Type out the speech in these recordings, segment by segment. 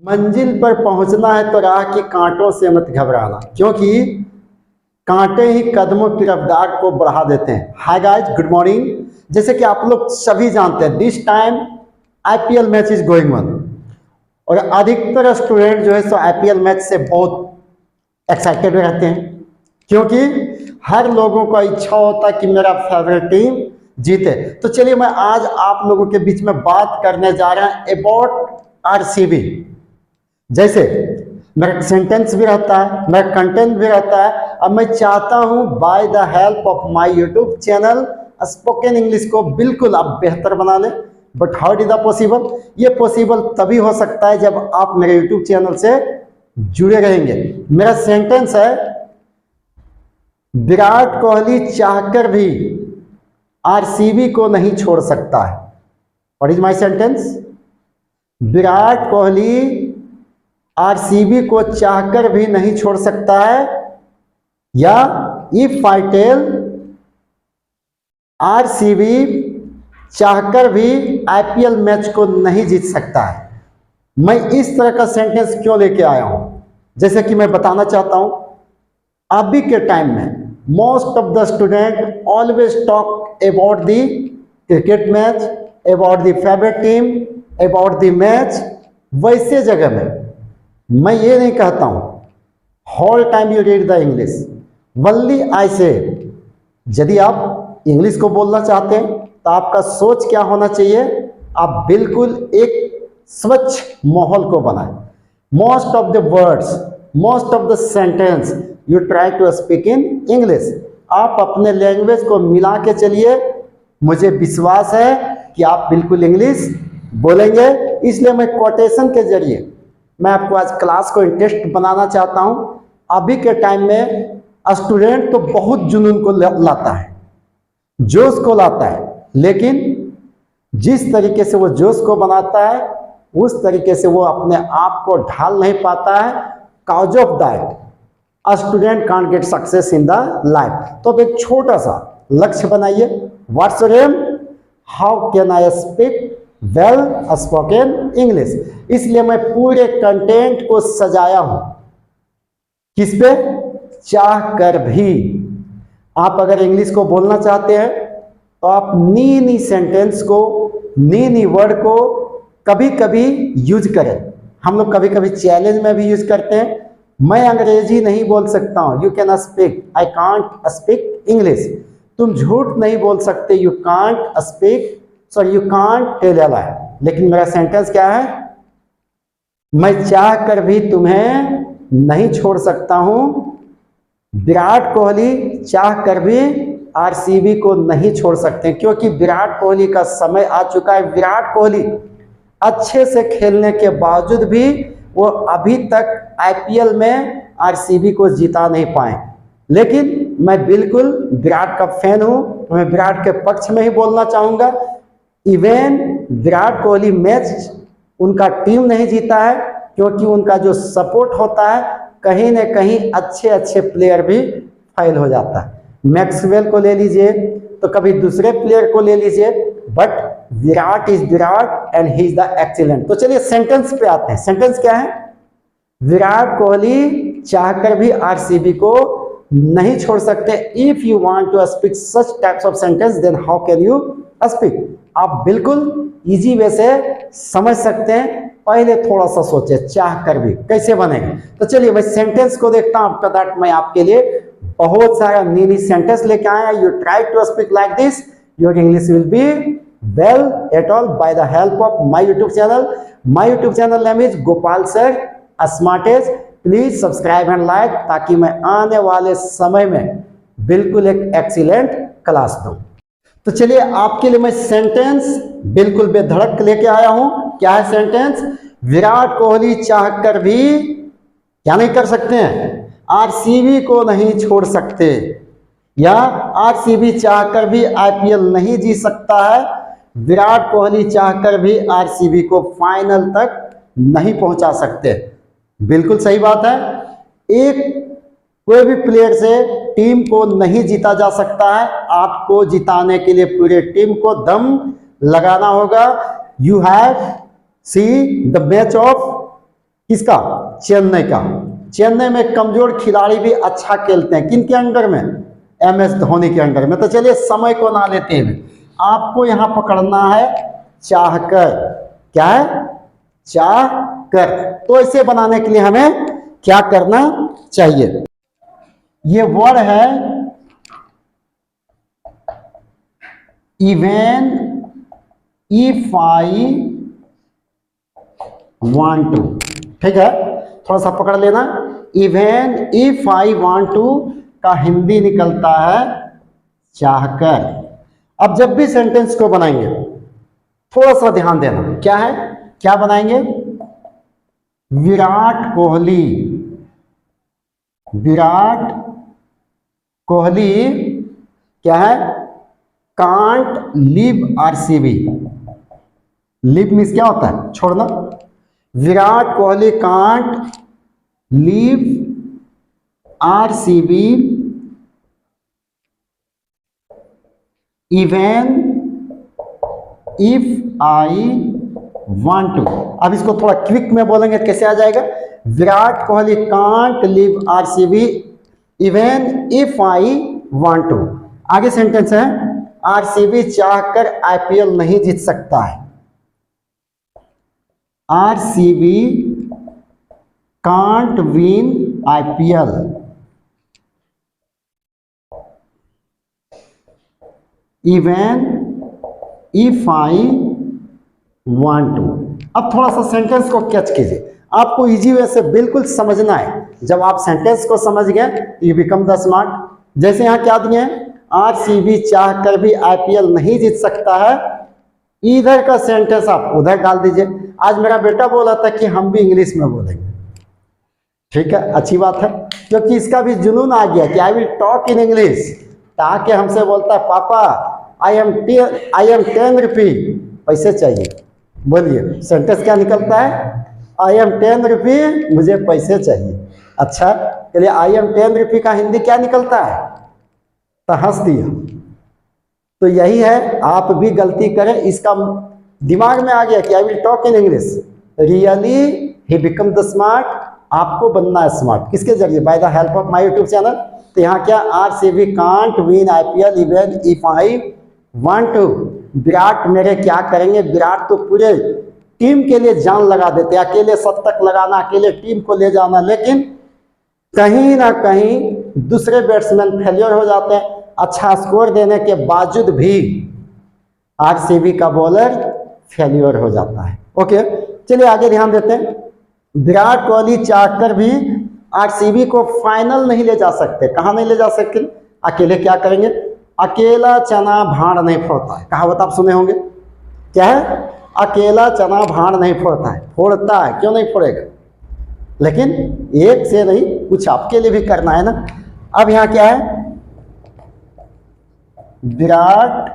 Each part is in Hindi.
मंजिल पर पहुंचना है तो राह के कांटों से मत घबराना, क्योंकि कांटे ही कदमों की रफ्तार को बढ़ा देते हैं। Hi guys, good morning. जैसे कि आप लोग सभी जानते हैं, this time IPL match is going on और अधिकतर स्टूडेंट जो है सो आईपीएल मैच से बहुत एक्साइटेड रहते हैं, क्योंकि हर लोगों का इच्छा होता है कि मेरा फेवरेट टीम जीते। तो चलिए मैं आज आप लोगों के बीच में बात करने जा रहा हूं अबाउट आरसीबी। जैसे मेरा सेंटेंस भी रहता है, मेरा कंटेंट भी रहता है। अब मैं चाहता हूं bye the help of my YouTube channel spoken English को बिल्कुल आप बेहतर बना लें। But how is the possible? ये पॉसिबल तभी हो सकता है जब आप मेरे यूट्यूब चैनल से जुड़े रहेंगे। मेरा सेंटेंस है, विराट कोहली चाहकर भी आरसीबी को नहीं छोड़ सकता है। What is my sentence? Virat Kohli RCB को चाहकर भी नहीं छोड़ सकता है, या इफ आई टेल आरसीबी चाहकर भी आईपीएल मैच को नहीं जीत सकता है। मैं इस तरह का सेंटेंस क्यों लेके आया हूं? जैसे कि मैं बताना चाहता हूं, अभी के टाइम में most of the student always talk about the cricket match, about the favourite team, about the match. वैसे जगह में मैं ये नहीं कहता हूं whole time you read the English, only I say यदि आप इंग्लिश को बोलना चाहते हैं तो आपका सोच क्या होना चाहिए? आप बिल्कुल एक स्वच्छ माहौल को बनाएं। Most of the words, most of the sentence you try to speak in English. आप अपने लैंग्वेज को मिला के चलिए, मुझे विश्वास है कि आप बिल्कुल इंग्लिश बोलेंगे। इसलिए मैं कोटेशन के जरिए मैं आपको आज क्लास को इंटरेस्ट बनाना चाहता हूं। अभी के टाइम में स्टूडेंट तो बहुत जुनून को लाता है, जोश को लाता है, लेकिन जिस तरीके से वो जोश को बनाता है उस तरीके से वो अपने आप को ढाल नहीं पाता है। Cause of that a student can't get success in the life. तो एक छोटा सा लक्ष्य बनाइए। What's your aim? How can I speak well spoken English. इसलिए मैं पूरे कंटेंट को सजाया हूं किस पे? चाह कर भी। आप अगर इंग्लिश को बोलना चाहते हैं तो आप नी सेंटेंस को, नी वर्ड को कभी कभी यूज करें। हम लोग कभी कभी चैलेंज में भी यूज करते हैं। मैं अंग्रेजी नहीं बोल सकता हूं, you can speak, I can't speak English. तुम झूठ नहीं बोल सकते, you can't speak, sorry you can't tell a lie. लेकिन मेरा सेंटेंस क्या है? मैं चाह कर भी तुम्हें नहीं छोड़ सकता हूं। विराट कोहली चाह कर भी आरसीबी को नहीं छोड़ सकते, क्योंकि विराट कोहली का समय आ चुका है। विराट कोहली अच्छे से खेलने के बावजूद भी वो अभी तक आईपीएल में आरसीबी को जिता नहीं पाए। लेकिन मैं बिल्कुल विराट का फैन हूं, तो मैं विराट के पक्ष में ही बोलना चाहूंगा। इवन विराट कोहली मैच उनका टीम नहीं जीता है, क्योंकि उनका जो सपोर्ट होता है कहीं न कहीं अच्छे प्लेयर भी फेल हो जाता है। मैक्सवेल को ले लीजिए तो कभी दूसरे प्लेयर को ले लीजिए, but Virat is Virat and he is the excellent. तो चलिए सेंटेंस पे आते हैं। सेंटेंस क्या है? विराट कोहली चाहकर भी आरसीबी को नहीं छोड़ सकते। If you want to speak such types of sentence then how can you speak? आप बिल्कुल इजी वे से समझ सकते हैं। पहले थोड़ा सा सोचे, चाह कर भी कैसे बनेगा। तो चलिए मैं सेंटेंस को देखता हूं। आफ्टर दैट मैं आपके लिए बहुत सारा नी सेंटेंस लेके आया। You try to speak like this, your English will be well at all by the help of my YouTube channel. My YouTube channel name is Gopal sir Smartage. Please subscribe and like, ताकि मैं आने वाले समय में बिल्कुल एक एक्सीलेंट क्लास दूं। तो चलिए आपके लिए मैं सेंटेंस बिल्कुल बेधड़क लेके आया हूं। क्या है सेंटेंस? विराट कोहली चाहकर भी क्या नहीं कर सकते हैं? आरसीबी को नहीं छोड़ सकते, या आरसीबी चाहकर भी आईपीएल नहीं जीत सकता है। विराट कोहली चाहकर भी आरसीबी को फाइनल तक नहीं पहुंचा सकते। बिल्कुल सही बात है। एक कोई भी प्लेयर से टीम को नहीं जीता जा सकता है। आपको जिताने के लिए पूरे टीम को दम लगाना होगा। You have see the match of किसका? चेन्नई का। चेन्नई में कमजोर खिलाड़ी भी अच्छा खेलते हैं, किन के अंडर में? MS धोनी के अंडर में। तो चलिए समय को ना लेते हुए आपको यहां पकड़ना है चाहकर। क्या है? चाहकर। तो इसे बनाने के लिए हमें क्या करना चाहिए? ये वर्ड है even if I want to. ठीक है, थोड़ा सा पकड़ लेना। Even if I want to का हिंदी निकलता है चाहकर। अब जब भी सेंटेंस को बनाएंगे थोड़ा सा ध्यान देना। क्या है? क्या बनाएंगे? विराट कोहली, विराट कोहली क्या है? Can't leave RCB. Leave means क्या होता है? छोड़ना। Virat Kohli can't leave RCB even if I want to. अब इसको थोड़ा क्विक में बोलेंगे कैसे आ जाएगा? Virat Kohli can't leave RCB even if I want to. आगे सेंटेंस है आरसीबी चाहकर आईपीएल नहीं जीत सकता है। RCB can't win IPL even if I want to. अब थोड़ा सा सेंटेंस को कैच कीजिए, आपको इजी वे से बिल्कुल समझना है। जब आप सेंटेंस को समझ गए यू बिकम द स्मार्ट। जैसे यहां क्या दिए हैं? आरसीबी चाहकर भी आईपीएल नहीं जीत सकता है। इधर का सेंटेंस आप उधर डाल दीजिए। आज मेरा बेटा बोला था कि हम भी इंग्लिश में बोलेंगे। ठीक है, अच्छी बात है, क्योंकि इसका भी जुनून आ गया कि I will talk in English. ताकि हमसे बोलता है पापा आई एम 10 रुपी, पैसे चाहिए। बोलिए सेंटेंस क्या निकलता है? आई एम 10 रुपी, मुझे पैसे चाहिए। अच्छा, चलिए आई एम 10 रुपी का हिंदी क्या निकलता है? तो हंस दिया। तो यही है, आप भी गलती करें, इसका दिमाग में आ गया कि I will talk in English. Really he become the smart. आपको बनना है स्मार्ट किसके जरिए? By the help of my YouTube channel. तो यहाँ क्या? RCB can't win IPL even if I want to. Virat मेरे क्या करेंगे? विराट तो पूरे टीम के लिए जान लगा देते, अकेले शतक लगाना, अकेले टीम को ले जाना, लेकिन कहीं ना कहीं दूसरे बैट्समैन फेलियर हो जाते हैं। अच्छा स्कोर देने के बावजूद भी आरसीबी का बॉलर फेलियर हो जाता है। ओके, चलिए आगे ध्यान देते हैं। विराट कोहली चाहकर भी आरसीबी को फाइनल नहीं ले जा सकते। कहां नहीं ले जा सकते? अकेले क्या करेंगे? अकेला चना भाड़ नहीं फोड़ता है। कहावत आप सुने होंगे, क्या है? अकेला चना भाड़ नहीं फोड़ता है। फोड़ता है, क्यों नहीं फोड़ेगा? लेकिन एक से नहीं, कुछ आपके लिए भी करना है ना। अब यहां क्या है? विराट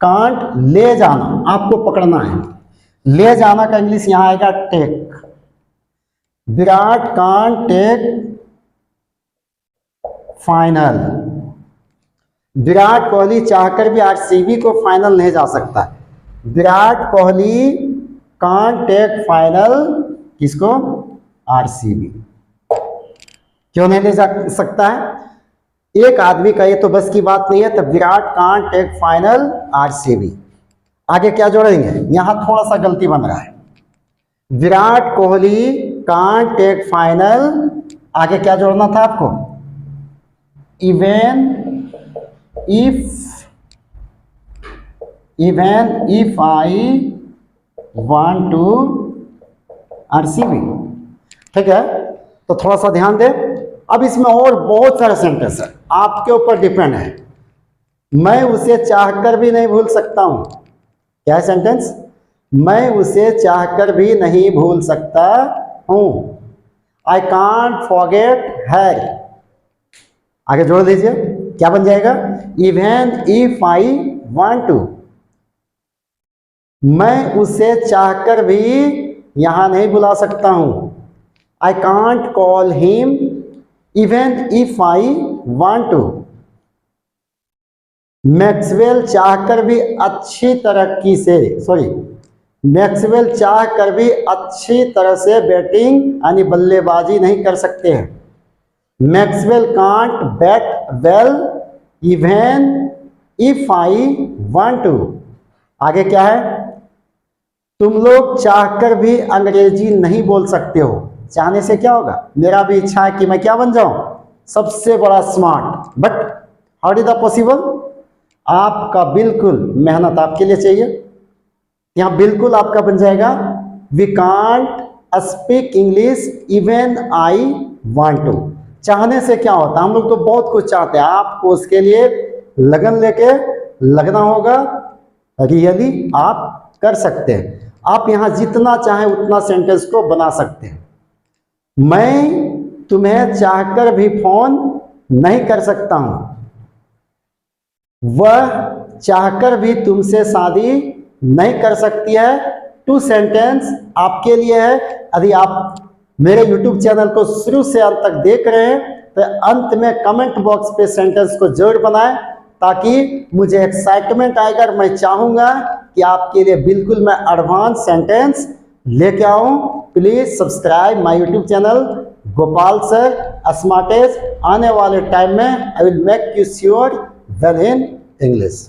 कांट ले जाना, आपको पकड़ना है। ले जाना का इंग्लिश यहां आएगा take. Virat can't take final. Virat Kohli चाहकर भी आरसीबी को फाइनल नहीं जा सकता। Virat Kohli can't take final किसको? आरसीबी। क्यों नहीं ले जा सकता है? एक आदमी का ये तो बस की बात नहीं है। तो Virat can't take final RCB. आगे क्या जोड़ेंगे? यहां थोड़ा सा गलती बन रहा है। Virat Kohli can't take final, आगे क्या जोड़ना था आपको? Even if I want to RCB. ठीक है, तो थोड़ा सा ध्यान दे। अब इसमें और बहुत सारे सेंटेंस है, आपके ऊपर डिपेंड है। मैं उसे चाहकर भी नहीं भूल सकता हूं। क्या है सेंटेंस? मैं उसे चाहकर भी नहीं भूल सकता हूं। I can't forget her. आगे जोड़ दीजिए, क्या बन जाएगा? Even if I want to. मैं उसे चाहकर भी यहां नहीं बुला सकता हूं। I can't call him even if I want to. Maxwell चाहकर भी अच्छी तरक्की से मैक्सवेल चाह कर भी अच्छी तरह से बैटिंग यानी बल्लेबाजी नहीं कर सकते हैं। Maxwell can't bat well even if I want to. आगे क्या है, तुम लोग चाहकर भी अंग्रेजी नहीं बोल सकते हो। चाहने से क्या होगा, मेरा भी इच्छा है कि मैं क्या बन जाऊं, सबसे बड़ा smart, but how is the possible. आपका बिल्कुल मेहनत आपके लिए चाहिए। यहां बिल्कुल आपका बन जाएगा we can't speak English even I want to. चाहने से क्या होता है, हम लोग तो बहुत कुछ चाहते हैं, आपको उसके लिए लगन लेके लगना होगा, रियली आप कर सकते हैं। आप यहां जितना चाहें उतना सेंटेंस को बना सकते हैं। मैं तुम्हें चाहकर भी फोन नहीं कर सकता हूं, वह चाहकर भी तुमसे शादी नहीं कर सकती है। टू सेंटेंस आपके लिए है। यदि आप मेरे YouTube चैनल को शुरू से अंत तक देख रहे हैं तो अंत में कमेंट बॉक्स पे सेंटेंस को जरूर बनाएं, ताकि मुझे एक्साइटमेंट आएगा। मैं चाहूंगा कि आपके लिए बिल्कुल मैं एडवांस सेंटेंस लेके आऊं। Please subscribe my YouTube channel Gopal sir smartest. आने वाले टाइम में I will make you sure well in English.